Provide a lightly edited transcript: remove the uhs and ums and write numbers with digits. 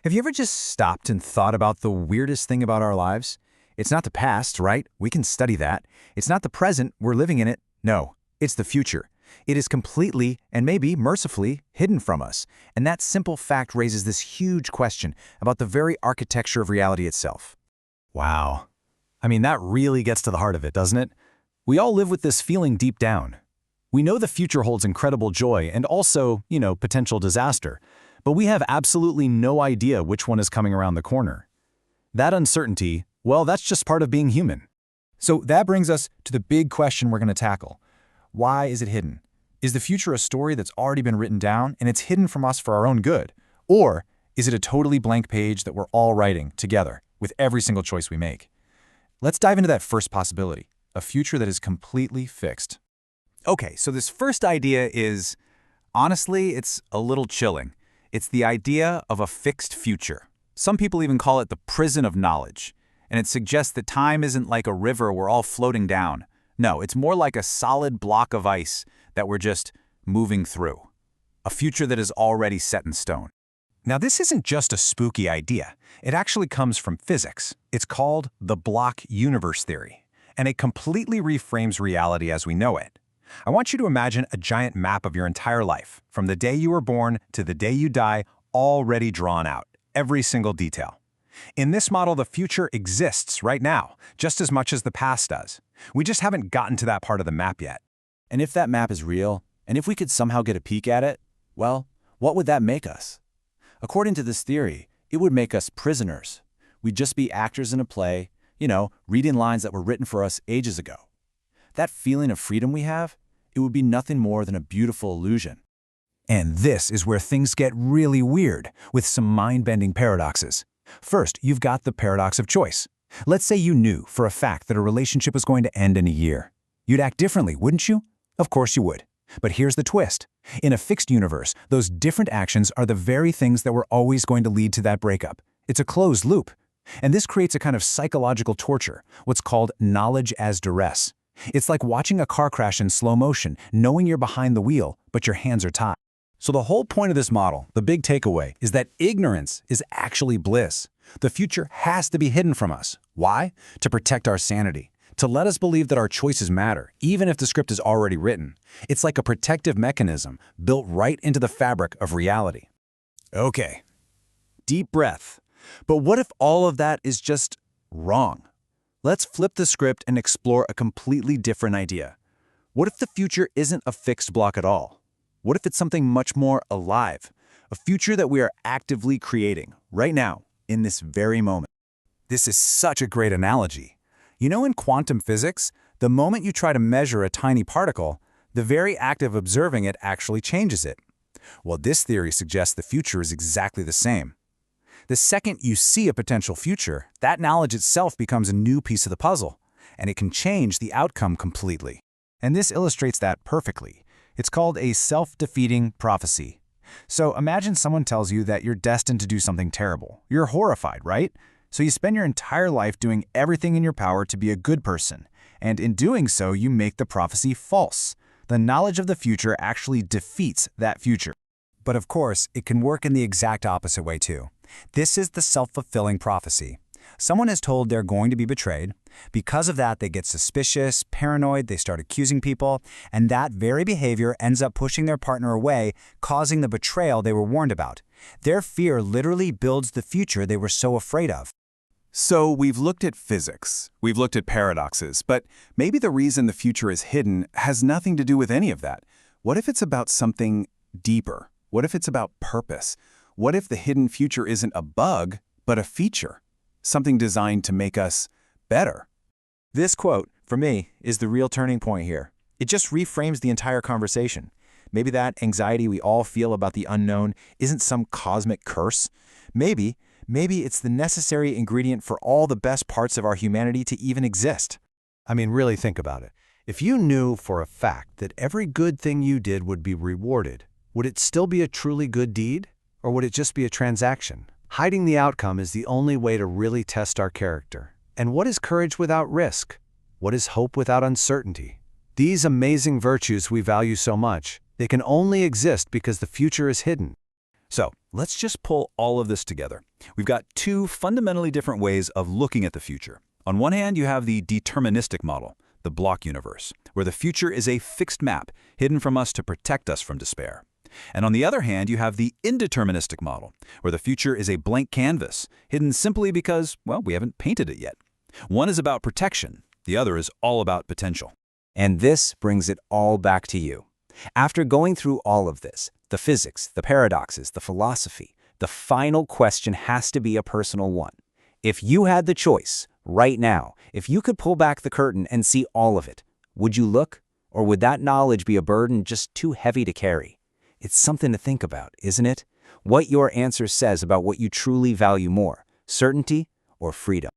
Have you ever just stopped and thought about the weirdest thing about our lives? It's not the past, right? We can study that. It's not the present, we're living in it. No, it's the future. It is completely, and maybe mercifully, hidden from us. And that simple fact raises this huge question about the very architecture of reality itself. Wow. I mean, that really gets to the heart of it, doesn't it? We all live with this feeling deep down. We know the future holds incredible joy and also, potential disaster. But we have absolutely no idea which one is coming around the corner. That uncertainty, well, that's just part of being human. So that brings us to the big question we're going to tackle. Why is it hidden? Is the future a story that's already been written down and it's hidden from us for our own good? Or is it a totally blank page that we're all writing together with every single choice we make? Let's dive into that first possibility, a future that is completely fixed. Okay, so this first idea is, honestly, it's a little chilling. It's the idea of a fixed future. Some people even call it the prison of knowledge. And it suggests that time isn't like a river we're all floating down. No, it's more like a solid block of ice that we're just moving through. A future that is already set in stone. Now, this isn't just a spooky idea. It actually comes from physics. It's called the block universe theory. And it completely reframes reality as we know it. I want you to imagine a giant map of your entire life, from the day you were born to the day you die, already drawn out, every single detail. In this model, the future exists right now, just as much as the past does. We just haven't gotten to that part of the map yet. And if that map is real, and if we could somehow get a peek at it, well, what would that make us? According to this theory, it would make us prisoners. We'd just be actors in a play, reading lines that were written for us ages ago. That feeling of freedom we have, it would be nothing more than a beautiful illusion. And this is where things get really weird, with some mind-bending paradoxes. First, you've got the paradox of choice. Let's say you knew for a fact that a relationship was going to end in a year. You'd act differently, wouldn't you? Of course you would. But here's the twist. In a fixed universe, those different actions are the very things that were always going to lead to that breakup. It's a closed loop. And this creates a kind of psychological torture, what's called knowledge as duress. It's like watching a car crash in slow motion, knowing you're behind the wheel, but your hands are tied. So the whole point of this model, the big takeaway, is that ignorance is actually bliss. The future has to be hidden from us. Why? To protect our sanity. To let us believe that our choices matter, even if the script is already written. It's like a protective mechanism built right into the fabric of reality. Okay. Deep breath. But what if all of that is just wrong? Let's flip the script and explore a completely different idea. What if the future isn't a fixed block at all? What if it's something much more alive? A future that we are actively creating, right now, in this very moment. This is such a great analogy. In quantum physics, the moment you try to measure a tiny particle, the very act of observing it actually changes it. Well, this theory suggests the future is exactly the same. The second you see a potential future, that knowledge itself becomes a new piece of the puzzle, and it can change the outcome completely. And this illustrates that perfectly. It's called a self-defeating prophecy. So imagine someone tells you that you're destined to do something terrible. You're horrified, right? So you spend your entire life doing everything in your power to be a good person, and in doing so, you make the prophecy false. The knowledge of the future actually defeats that future. But of course, it can work in the exact opposite way too. This is the self-fulfilling prophecy. Someone is told they're going to be betrayed. Because of that, they get suspicious, paranoid, they start accusing people, and that very behavior ends up pushing their partner away, causing the betrayal they were warned about. Their fear literally builds the future they were so afraid of. So we've looked at physics, we've looked at paradoxes, but maybe the reason the future is hidden has nothing to do with any of that. What if it's about something deeper? What if it's about purpose? What if the hidden future isn't a bug, but a feature? Something designed to make us better? This quote, for me, is the real turning point here. It just reframes the entire conversation. Maybe that anxiety we all feel about the unknown isn't some cosmic curse. Maybe it's the necessary ingredient for all the best parts of our humanity to even exist. I mean, really think about it. If you knew for a fact that every good thing you did would be rewarded, would it still be a truly good deed? Or would it just be a transaction? Hiding the outcome is the only way to really test our character. And what is courage without risk? What is hope without uncertainty? These amazing virtues we value so much, they can only exist because the future is hidden. So let's just pull all of this together. We've got two fundamentally different ways of looking at the future. On one hand, you have the deterministic model, the block universe, where the future is a fixed map hidden from us to protect us from despair. And on the other hand, you have the indeterministic model, where the future is a blank canvas, hidden simply because, well, we haven't painted it yet. One is about protection, the other is all about potential. And this brings it all back to you. After going through all of this, the physics, the paradoxes, the philosophy, the final question has to be a personal one. If you had the choice, right now, if you could pull back the curtain and see all of it, would you look? Or would that knowledge be a burden just too heavy to carry? It's something to think about, isn't it? What your answer says about what you truly value more, certainty or freedom.